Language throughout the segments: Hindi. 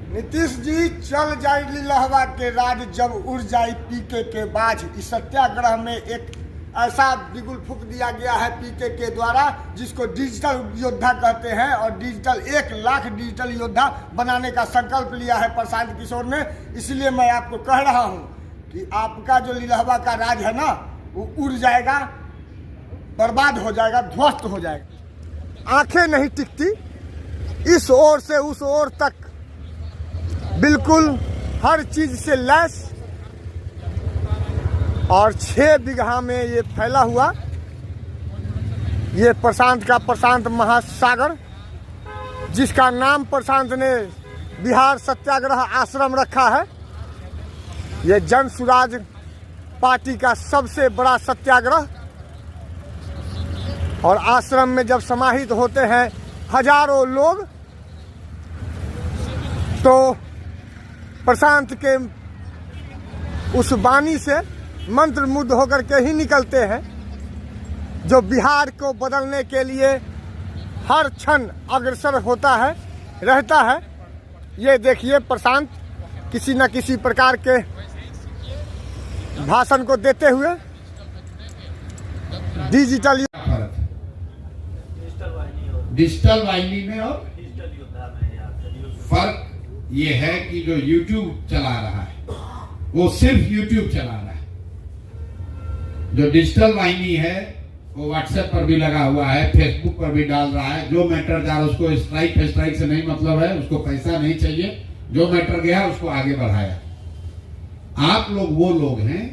नीतीश जी चल जाई लिलहवा के राज जब उड़ जाई पीके के बाज। इस सत्याग्रह में एक ऐसा बिगुल फूंक दिया गया है पीके के द्वारा जिसको डिजिटल योद्धा कहते हैं और डिजिटल 1 लाख डिजिटल योद्धा बनाने का संकल्प लिया है प्रशांत किशोर ने। इसलिए मैं आपको कह रहा हूं कि आपका जो लिलहवा का राज है ना वो उड़ जाएगा, बर्बाद हो जाएगा, ध्वस्त हो जाएगा। आंखें नहीं टिकती, इस ओर से उस ओर तक बिल्कुल हर चीज से लैस, और 6 बीघा में ये फैला हुआ ये प्रशांत महासागर, जिसका नाम प्रशांत ने बिहार सत्याग्रह आश्रम रखा है। ये जन सुराज पार्टी का सबसे बड़ा सत्याग्रह, और आश्रम में जब समाहित होते हैं हजारों लोग तो प्रशांत के उस वाणी से मंत्र मुग्ध होकर के ही निकलते हैं, जो बिहार को बदलने के लिए हर क्षण अग्रसर होता है, रहता है। ये देखिए प्रशांत किसी न किसी प्रकार के भाषण को देते हुए डिजिटल वाहिनी में और फर्क ये है कि जो YouTube चला रहा है वो सिर्फ YouTube चला रहा है। जो डिजिटल वाहिनी है वो WhatsApp पर भी लगा हुआ है, Facebook पर भी डाल रहा है। जो मैटर जा रहा है उसको स्ट्राइक से नहीं मतलब है, उसको पैसा नहीं चाहिए। जो मैटर गया उसको आगे बढ़ाया। आप लोग वो लोग हैं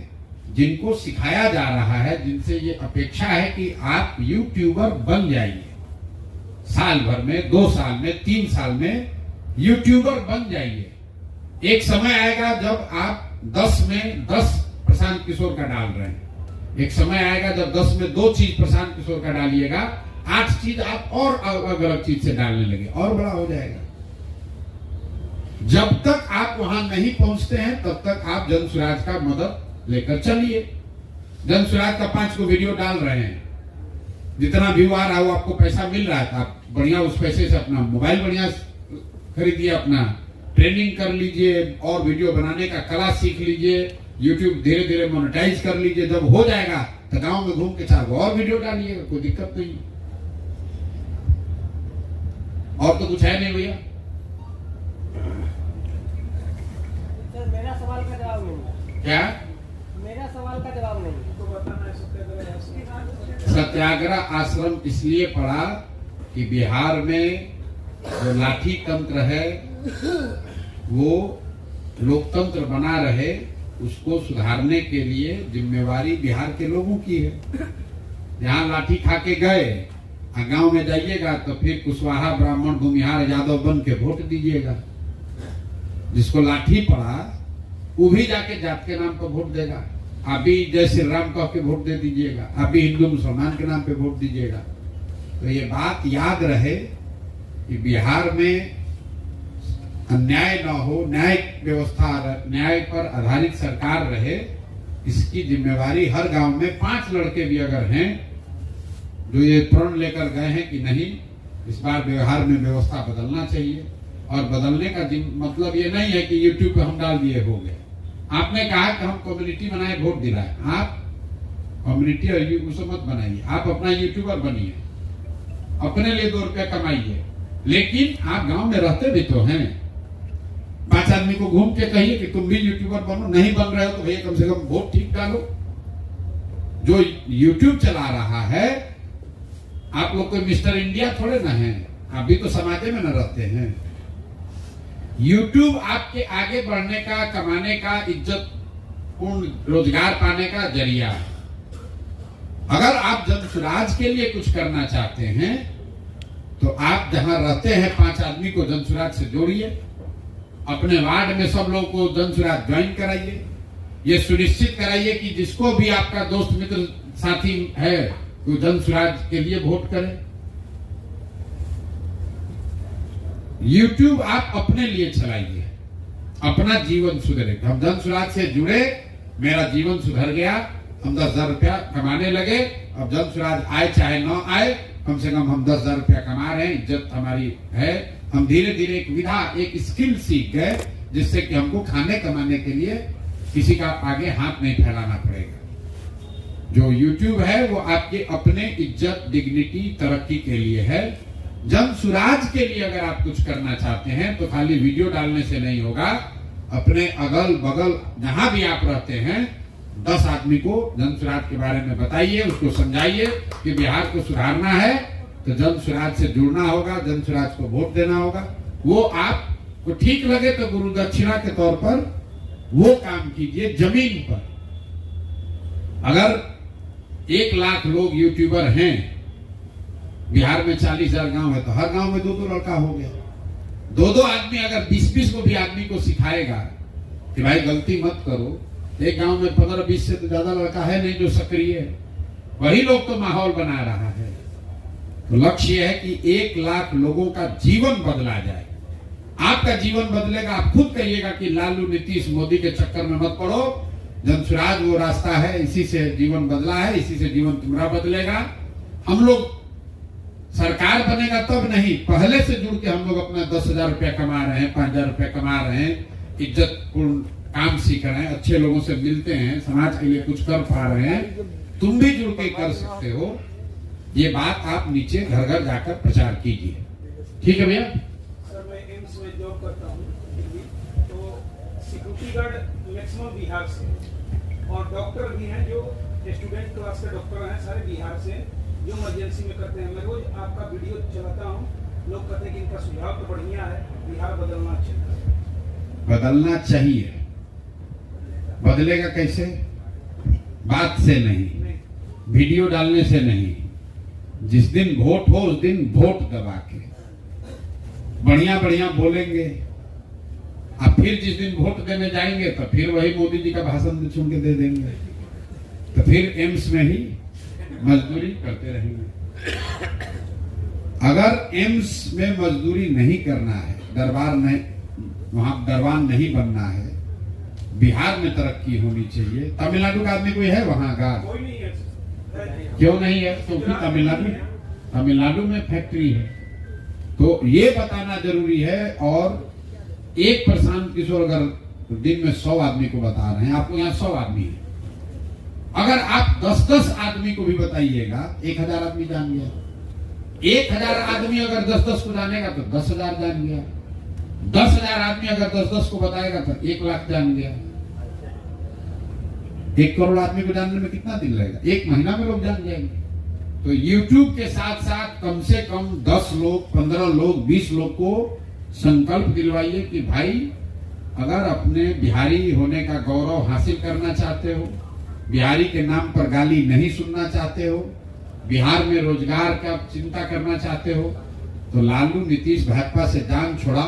जिनको सिखाया जा रहा है, जिनसे ये अपेक्षा है कि आप यूट्यूबर बन जाइए। साल भर में, 2 साल में, 3 साल में यूट्यूबर बन जाइए। एक समय आएगा जब आप 10 में 10 प्रशांत किशोर का डाल रहे हैं। एक समय आएगा जब 10 में 2 चीज प्रशांत किशोर का डालिएगा, 8 चीज आप और अलग अलग चीज से डालने लगे, और बड़ा हो जाएगा। जब तक आप वहां नहीं पहुंचते हैं तब तक आप जन सुराज का मदद लेकर चलिए। जन सुराज का 5 को वीडियो डाल रहे हैं, जितना व्यू आ रहा है वो आपको पैसा मिल रहा है। आप बढ़िया उस पैसे से अपना मोबाइल बढ़िया खरीदिए, अपना ट्रेनिंग कर लीजिए और वीडियो बनाने का कला सीख लीजिए। YouTube धीरे धीरे मोनेटाइज कर लीजिए। जब हो जाएगा तो गांव में घूम के 4 और वीडियो डालिएगा, कोई दिक्कत नहीं। और तो कुछ है नहीं भैया। मेरा सवाल का जवाब नहीं। क्या? मेरा सवाल का जवाब नहीं। सत्याग्रह आश्रम इसलिए पड़ा कि बिहार में जो लाठी तंत्र है वो लोकतंत्र बना रहे, उसको सुधारने के लिए जिम्मेवारी बिहार के लोगों की है। जहां लाठी खा के गए, गांव में जाइएगा तो फिर कुशवाहा, ब्राह्मण, भूमिहार, यादव बन के वोट दीजिएगा। जिसको लाठी पड़ा वो भी जाके जात के नाम पर वोट देगा। अभी जय श्री राम कह के वोट दे दीजिएगा, अभी हिंदू मुसलमान के नाम पे वोट दीजिएगा। तो ये बात याद रहे कि बिहार में अन्याय न हो, न्याय पर आधारित सरकार रहे। इसकी जिम्मेवारी हर गांव में 5 लड़के भी अगर हैं जो ये प्रण लेकर गए हैं कि नहीं, इस बार बिहार में व्यवस्था बदलना चाहिए। और बदलने का मतलब ये नहीं है कि यूट्यूब पे हम डाल दिए हो गए। आपने कहा कि हम कम्युनिटी बनाए, वोट दिलाए। आप कम्युनिटी और यूट्यूब मत बनाइए, आप अपना यूट्यूबर बनिए, अपने लिए 2 रुपया कमाइए। लेकिन आप गांव में रहते भी तो हैं। 5 आदमी को घूम के कहिए कि तुम भी यूट्यूबर बनो। नहीं बन रहे हो तो भैया कम से कम वोट ठीक डालो। जो यूट्यूब चला रहा है, आप लोग कोई मिस्टर इंडिया थोड़े ना है, आप भी तो समाज में न रहते हैं। यूट्यूब आपके आगे बढ़ने का, कमाने का, इज्जत पूर्ण रोजगार पाने का जरिया है। अगर आप जन सुराज के लिए कुछ करना चाहते हैं तो आप जहां रहते हैं 5 आदमी को जन सुराज से जोड़िए। अपने वार्ड में सब लोगों को जन सुराज ज्वाइन कराइए। ये सुनिश्चित कराइए कि जिसको भी आपका दोस्त मित्र साथी है वो जन सुराज के लिए वोट करे। YouTube आप अपने लिए चलाइए, अपना जीवन सुधरे। हम जन सुराज से जुड़े, मेरा जीवन सुधर गया, हम 10,000 रुपया कमाने लगे। अब जन सुराज आए चाहे न आए, कम से कम हम 10,000 रुपया कमा रहे हैं, इज्जत हमारी है। हम धीरे धीरे एक विधा, एक स्किल सीख गए, जिससे कि हमको खाने कमाने के लिए किसी का आगे हाथ नहीं फैलाना पड़ेगा। जो YouTube है वो आपके अपने इज्जत, डिग्निटी, तरक्की के लिए है। जन सुराज के लिए अगर आप कुछ करना चाहते हैं तो खाली वीडियो डालने से नहीं होगा। अपने अगल बगल जहां भी आप रहते हैं 10 आदमी को जन सुराज के बारे में बताइए, उसको समझाइए कि बिहार को सुधारना है तो जन सुराज से जुड़ना होगा, जन सुराज को वोट देना होगा। वो आपको ठीक लगे तो गुरु दक्षिणा के तौर पर वो काम कीजिए जमीन पर। अगर 1 लाख लोग यूट्यूबर हैं, बिहार में 40,000 गांव है, तो हर गांव में 2-2 लड़का हो गया। 2-2 आदमी अगर 20-20 को भी आदमी को सिखाएगा कि भाई गलती मत करो, एक गांव में 15-20 से तो ज्यादा लड़का है नहीं जो सक्रिय है, वही लोग तो माहौल बना रहा है। तो लक्ष्य है कि 1 लाख लोगों का जीवन बदला जाए। आपका जीवन बदलेगा, आप खुद कहिएगा कि लालू, नीतीश, मोदी के चक्कर में मत पड़ो, जनसुराज वो रास्ता है, इसी से जीवन बदला है, इसी से जीवन तुम्हारा बदलेगा। हम लोग सरकार बनेगा तब नहीं, पहले से जुड़ के हम लोग अपना 10,000 रुपया कमा रहे हैं, 5,000 रुपया कमा रहे हैं, इज्जतपूर्ण काम सीख रहे हैं, अच्छे लोगों से मिलते हैं, समाज के लिए कुछ कर पा रहे हैं। तुम भी जुड़ के कर सकते हो। ये बात आप नीचे घर घर जाकर प्रचार कीजिए। ठीक है भैया? सर मैं एम्स में जॉब करता हूँ, तो सिक्योरिटी गार्ड मैक्सिमम बिहार से, और डॉक्टर भी हैं जो स्टूडेंट क्लास के डॉक्टर हैं, सारे बिहार से, जो इमरजेंसी में करते हैं। मैं रोज आपका वीडियो चलाता हूँ, लोग कहते हैं कि इनका सुझाव तो बढ़िया है, बिहार बदलना चाहिए। बदलना चाहिए। बदलेगा कैसे? बात से नहीं, वीडियो डालने से नहीं। जिस दिन वोट हो उस दिन वोट दबा के बढ़िया बढ़िया बोलेंगे। अब फिर जिस दिन वोट देने जाएंगे तो फिर वही मोदी जी का भाषण सुन के दे देंगे, तो फिर एम्स में ही मजदूरी करते रहेंगे। अगर एम्स में मजदूरी नहीं करना है, दरबार नहीं, वहां दरबान नहीं बनना है, बिहार में तरक्की होनी चाहिए। तमिलनाडु का आदमी कोई है वहां का? कोई नहीं है। क्यों नहीं है? क्योंकि तमिलनाडु में फैक्ट्री है। तो ये बताना जरूरी है। और एक प्रशांत किशोर अगर दिन में 100 आदमी को बता रहे हैं, आपको यहाँ 100 आदमी है, अगर आप 10-10 आदमी को भी बताइएगा, 1,000 आदमी जान गया। 1,000 आदमी अगर 10-10 को जानेगा तो 10,000 जान गया। 10,000 आदमी अगर 10-10 को बताएगा तो 1 लाख जान गया। 1 करोड़ आदमी को जानने में कितना दिन लगेगा? 1 महीना में लोग जान जाएंगे। तो YouTube के साथ साथ कम से कम 10 लोग, 15 लोग, 20 लोग को संकल्प दिलवाइए कि भाई अगर अपने बिहारी होने का गौरव हासिल करना चाहते हो, बिहारी के नाम पर गाली नहीं सुनना चाहते हो, बिहार में रोजगार का चिंता करना चाहते हो, तो लालू, नीतीश, भाजपा से जान छुड़ाओ।